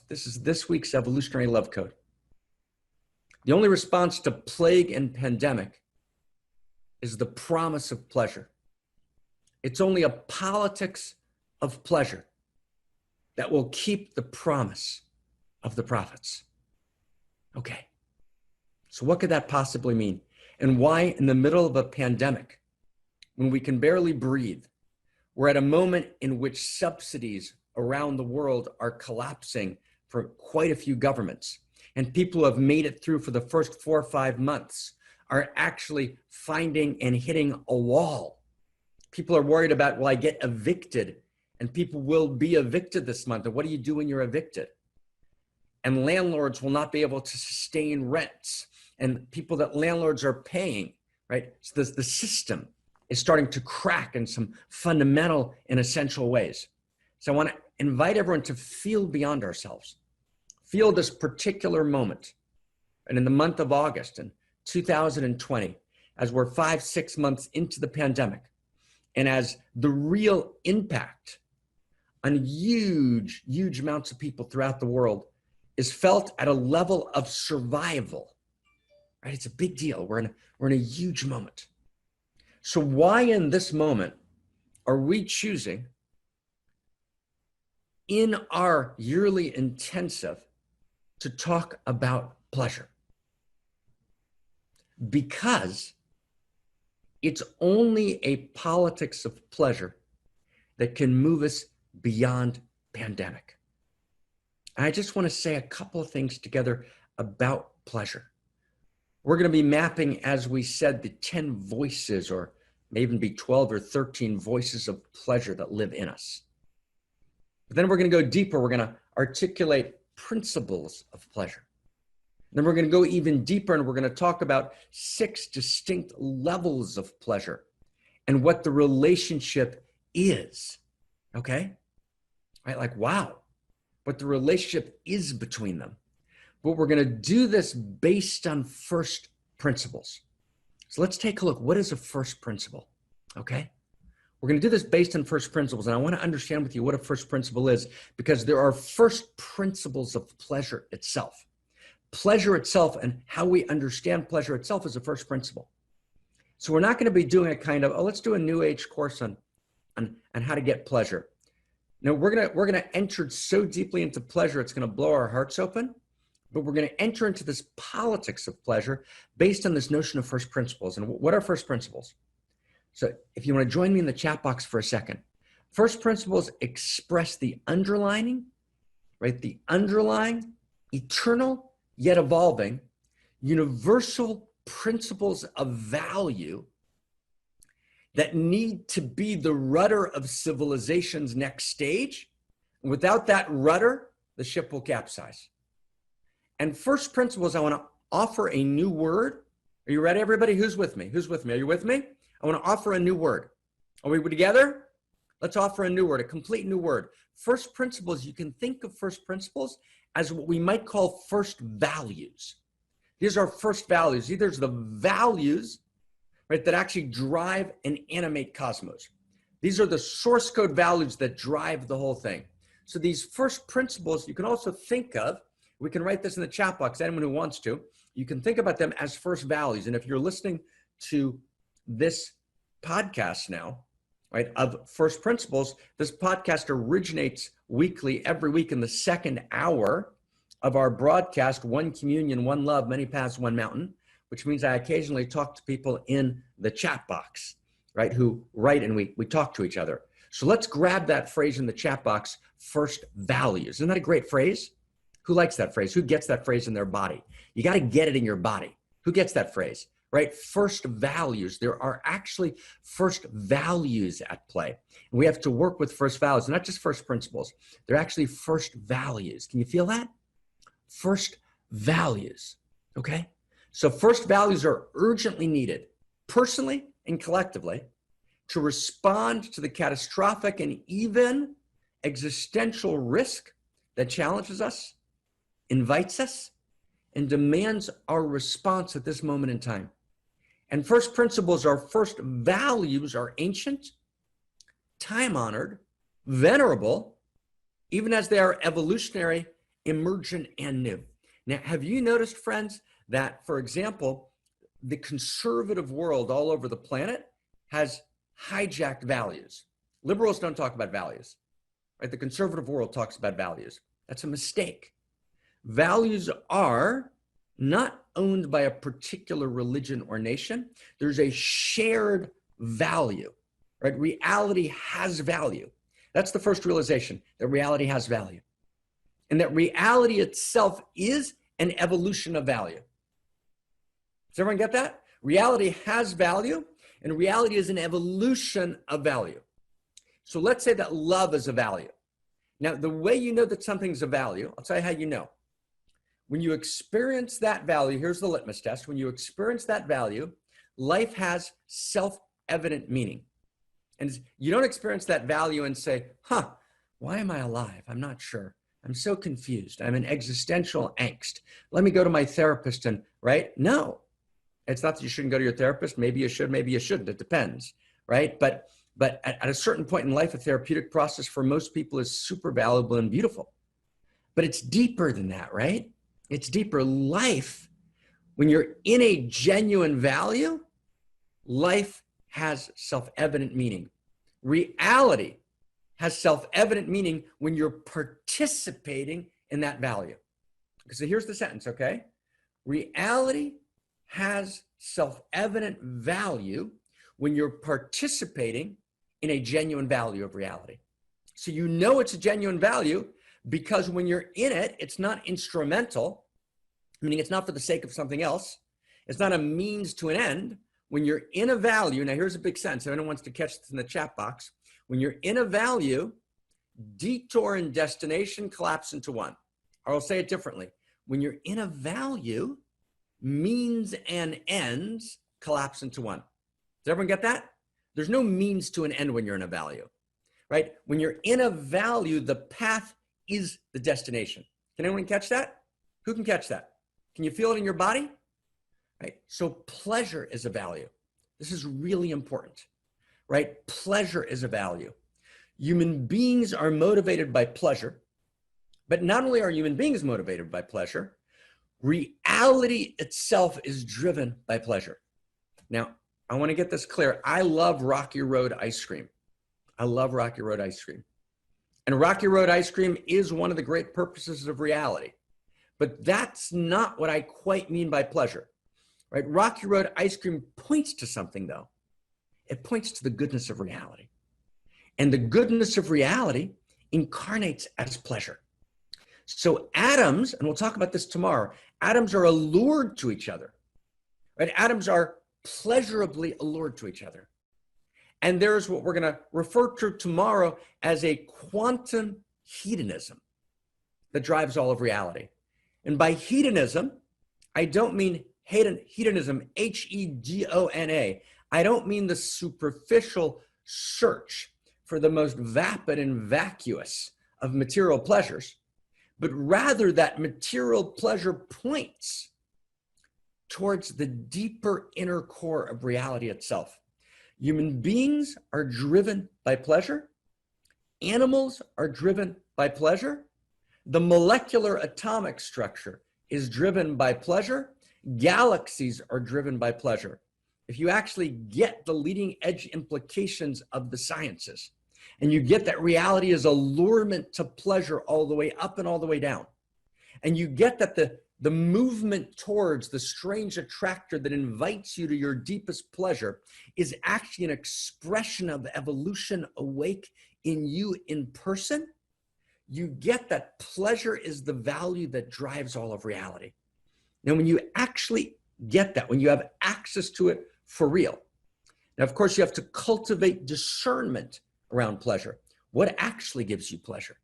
This is this week's Evolutionary Love Code. The only response to plague and pandemic is the promise of pleasure. It's only a politics of pleasure that will keep the promise of the prophets. Okay, so what could that possibly mean? And why in the middle of a pandemic, when we can barely breathe, we're at a moment in which subsidies around the world are collapsing for quite a few governments, and people who have made it through for the first 4 or 5 months are actually finding and hitting a wall. People are worried about, will I get evicted? And people will be evicted this month. And what do you do when you're evicted? And landlords will not be able to sustain rents, and people that landlords are paying, right? So the system is starting to crack in some fundamental and essential ways. So I want to invite everyone to feel beyond ourselves. Feel this particular moment. And in the month of August in 2020, as we're 5-6 months into the pandemic, and as the real impact on huge amounts of people throughout the world is felt at a level of survival, right? It's a big deal. We're in a huge moment. So why in this moment are we choosing in our yearly intensive to talk about pleasure? Because it's only a politics of pleasure that can move us beyond pandemic. And I just want to say a couple of things together about pleasure. We're going to be mapping, as we said, the 10 voices, or may even be 12 or 13 voices of pleasure that live in us. But then we're going to go deeper. We're going to articulate principles of pleasure. Then we're going to go even deeper, and we're going to talk about 6 distinct levels of pleasure and what the relationship is. Okay? Right? Like, wow, what the relationship is between them. But we're going to do this based on first principles. So let's take a look. What is a first principle? Okay? We're going to do this based on first principles, and I want to understand with you what a first principle is, because there are first principles of pleasure itself. Pleasure itself and how we understand pleasure itself is a first principle. So we're not going to be doing a kind of, oh, let's do a New Age course on how to get pleasure. No, we're going to enter so deeply into pleasure, it's going to blow our hearts open. But we're going to enter into this politics of pleasure based on this notion of first principles. And what are first principles? So if you want to join me in the chat box for a second, first principles express the underlining, right? The underlying, eternal, yet evolving, universal principles of value that need to be the rudder of civilization's next stage. And without that rudder, the ship will capsize. And first principles, I want to offer a new word. Are you ready, everybody? Who's with me? Who's with me? Are you with me? I want to offer a new word. Are we together? Let's offer a new word, a complete new word. First principles, you can think of first principles as what we might call first values. These are first values. These are the values, right, that actually drive and animate cosmos. These are the source code values that drive the whole thing. So these first principles, you can also think of, we can write this in the chat box, anyone who wants to, you can think about them as first values. And if you're listening to this podcast now, right, of first principles, this podcast originates weekly, every week in the second hour of our broadcast, One Communion, One Love, Many Paths, One Mountain, which means I occasionally talk to people in the chat box, right, who write and we talk to each other. So let's grab that phrase in the chat box, first values. Isn't that a great phrase? Who likes that phrase? Who gets that phrase in their body? You got to get it in your body. Who gets that phrase, right? First values. There are actually first values at play. And we have to work with first values, not just first principles. They're actually first values. Can you feel that? First values, okay? So first values are urgently needed, personally and collectively, to respond to the catastrophic and even existential risk that challenges us, invites us, and demands our response at this moment in time. And first principles, our first values are ancient, time-honored, venerable, even as they are evolutionary, emergent, and new. Now, have you noticed, friends, that, for example, the conservative world all over the planet has hijacked values? Liberals don't talk about values, right? The conservative world talks about values. That's a mistake. Values are not owned by a particular religion or nation. There's a shared value, right? Reality has value. That's the first realization, that reality has value. And that reality itself is an evolution of value. Does everyone get that? Reality has value, and reality is an evolution of value. So let's say that love is a value. Now, the way you know that something's a value, I'll tell you how you know. When you experience that value, here's the litmus test. When you experience that value, life has self-evident meaning. And you don't experience that value and say, why am I alive? I'm not sure. I'm so confused. I'm in existential angst. Let me go to my therapist and, right? No, it's not that you shouldn't go to your therapist. Maybe you should, maybe you shouldn't. It depends, right? But at a certain point in life, a therapeutic process for most people is super valuable and beautiful. But it's deeper than that, right? It's deeper. Life, when you're in a genuine value, life has self-evident meaning. Reality has self-evident meaning when you're participating in that value. So here's the sentence, okay? Reality has self-evident value when you're participating in a genuine value of reality. So you know it's a genuine value because when you're in it, it's not instrumental, meaning it's not for the sake of something else. It's not a means to an end. When you're in a value, now here's a big sentence. If anyone wants to catch this in the chat box, when you're in a value, detour and destination collapse into one. Or I'll say it differently. When you're in a value, means and ends collapse into one. Does everyone get that? There's no means to an end when you're in a value, right? When you're in a value, the path is the destination. Can anyone catch that? Who can catch that? Can you feel it in your body? Right? So pleasure is a value. This is really important, right? Pleasure is a value. Human beings are motivated by pleasure, but not only are human beings motivated by pleasure, reality itself is driven by pleasure. Now, I want to get this clear. I love Rocky Road ice cream. I love Rocky Road ice cream. And Rocky Road ice cream is one of the great purposes of reality. But that's not what I quite mean by pleasure. Right? Rocky Road ice cream points to something, though. It points to the goodness of reality. And the goodness of reality incarnates as pleasure. So atoms, and we'll talk about this tomorrow, atoms are allured to each other. Right? Atoms are pleasurably allured to each other. And there's what we're going to refer to tomorrow as a quantum hedonism that drives all of reality. And by hedonism, I don't mean hedonism, Hedona. I don't mean the superficial search for the most vapid and vacuous of material pleasures, but rather that material pleasure points towards the deeper inner core of reality itself. Human beings are driven by pleasure. Animals are driven by pleasure. The molecular atomic structure is driven by pleasure. Galaxies are driven by pleasure. If you actually get the leading edge implications of the sciences, and you get that reality is allurement to pleasure all the way up and all the way down, and you get that the movement towards the strange attractor that invites you to your deepest pleasure is actually an expression of evolution awake in you in person, you get that pleasure is the value that drives all of reality. Now, when you actually get that, when you have access to it for real, now, of course, you have to cultivate discernment around pleasure. What actually gives you pleasure?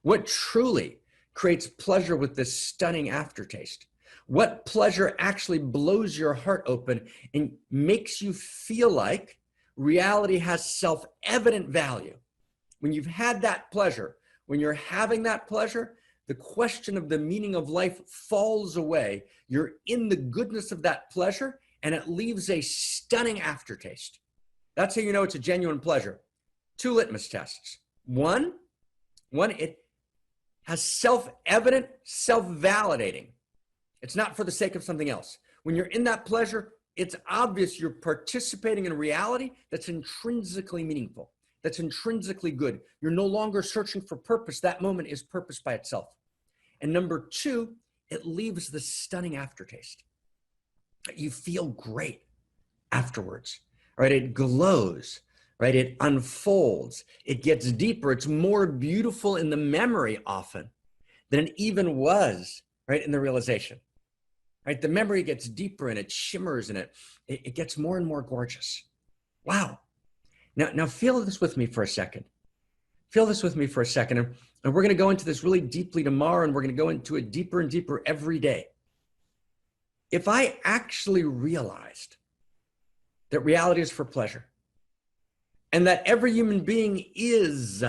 What truly creates pleasure with this stunning aftertaste? What pleasure actually blows your heart open and makes you feel like reality has self-evident value? When you've had that pleasure, when you're having that pleasure, the question of the meaning of life falls away. You're in the goodness of that pleasure, and it leaves a stunning aftertaste. That's how you know it's a genuine pleasure. 2 litmus tests. One, it has self-evident, self-validating. It's not for the sake of something else. When you're in that pleasure, it's obvious you're participating in a reality that's intrinsically meaningful, that's intrinsically good. You're no longer searching for purpose. That moment is purpose by itself. And number 2, it leaves the stunning aftertaste. You feel great afterwards, right? It glows, right? It unfolds. It gets deeper. It's more beautiful in the memory often than it even was, right, in the realization. Right? The memory gets deeper and it shimmers and it gets more and more gorgeous. Wow. Now feel this with me for a second. Feel this with me for a second. And we're going to go into this really deeply tomorrow, and we're going to go into it deeper and deeper every day. If I actually realized that reality is for pleasure, and that every human being is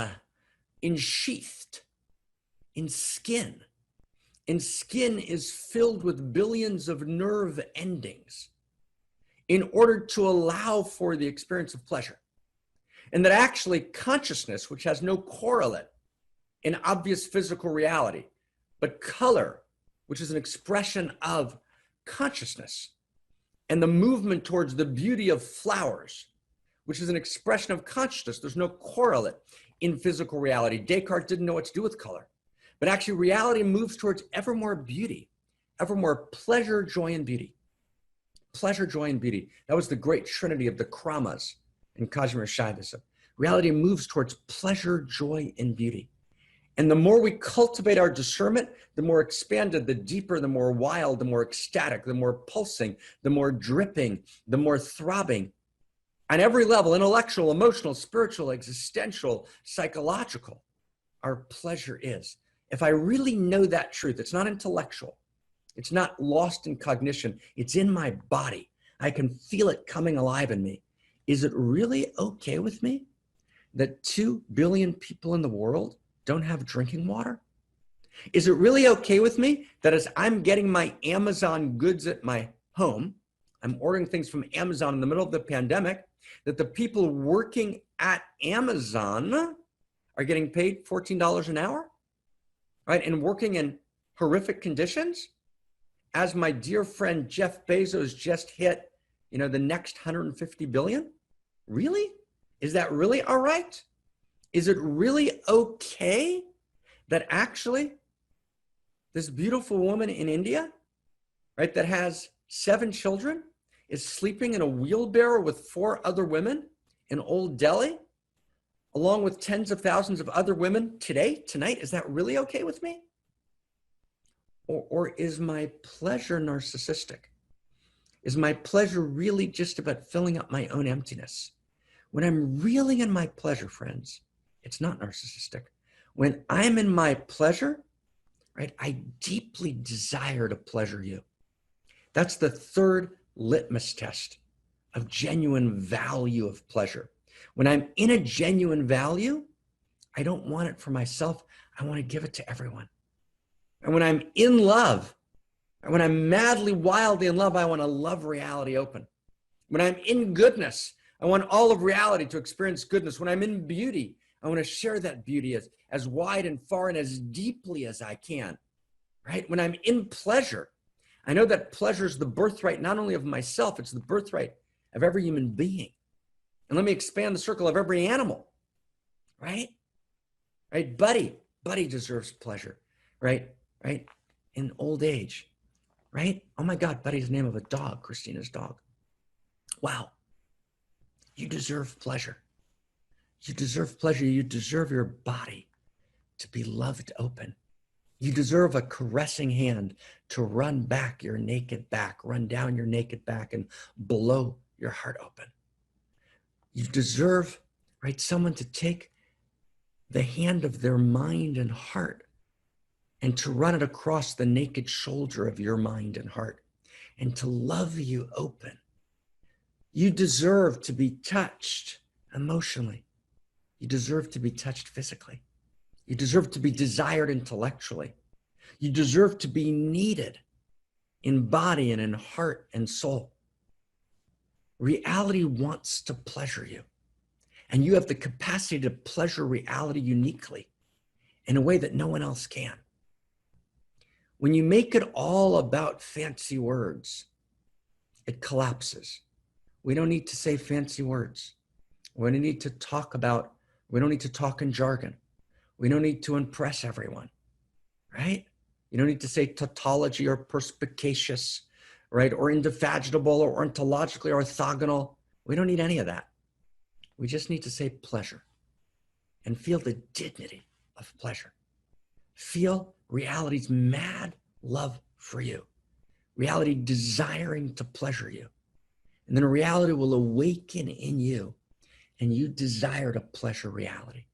ensheathed in skin, and skin is filled with billions of nerve endings in order to allow for the experience of pleasure. And that actually consciousness, which has no correlate in obvious physical reality, but color, which is an expression of consciousness, and the movement towards the beauty of flowers, which is an expression of consciousness. There's no correlate in physical reality. Descartes didn't know what to do with color. But actually, reality moves towards ever more beauty, ever more pleasure, joy, and beauty. Pleasure, joy, and beauty. That was the great trinity of the Kramas in Kashmir Shaivism. Reality moves towards pleasure, joy, and beauty. And the more we cultivate our discernment, the more expanded, the deeper, the more wild, the more ecstatic, the more pulsing, the more dripping, the more throbbing. On every level, intellectual, emotional, spiritual, existential, psychological, our pleasure is. If I really know that truth, it's not intellectual. It's not lost in cognition. It's in my body. I can feel it coming alive in me. Is it really okay with me that 2 billion people in the world don't have drinking water? Is it really okay with me that as I'm getting my Amazon goods at my home, I'm ordering things from Amazon in the middle of the pandemic, that the people working at Amazon are getting paid $14 an hour? Right, and working in horrific conditions, as my dear friend Jeff Bezos just hit, the next 150 billion? Really? Is that really all right? Is it really okay that actually this beautiful woman in India, right, that has 7 children, is sleeping in a wheelbarrow with 4 other women in Old Delhi, along with tens of thousands of other women tonight? Is that really okay with me? Or is my pleasure narcissistic? Is my pleasure really just about filling up my own emptiness? When I'm really in my pleasure, friends, it's not narcissistic. When I'm in my pleasure, right, I deeply desire to pleasure you. That's the 3rd litmus test of genuine value of pleasure. When I'm in a genuine value, I don't want it for myself. I want to give it to everyone. And when I'm in love, and when I'm madly, wildly in love, I want to love reality open. When I'm in goodness, I want all of reality to experience goodness. When I'm in beauty, I want to share that beauty as wide and far and as deeply as I can, right? When I'm in pleasure, I know that pleasure is the birthright not only of myself, it's the birthright of every human being. And let me expand the circle of every animal, right? Right? Buddy deserves pleasure, right? Right? In old age, right? Oh my God, Buddy's the name of a dog, Christina's dog. Wow. You deserve pleasure. You deserve pleasure. You deserve your body to be loved open. You deserve a caressing hand to run back your naked back, run down your naked back and blow your heart open. You deserve, right, someone to take the hand of their mind and heart and to run it across the naked shoulder of your mind and heart and to love you open. You deserve to be touched emotionally. You deserve to be touched physically. You deserve to be desired intellectually. You deserve to be needed in body and in heart and soul. Reality wants to pleasure you. And you have the capacity to pleasure reality uniquely in a way that no one else can. When you make it all about fancy words, it collapses. We don't need to say fancy words. We don't need to talk in jargon. We don't need to impress everyone, right? You don't need to say tautology or perspicacious, right? Or indefatigable or ontologically orthogonal. We don't need any of that. We just need to say pleasure and feel the dignity of pleasure. Feel reality's mad love for you. Reality desiring to pleasure you. And then reality will awaken in you and you desire to pleasure reality.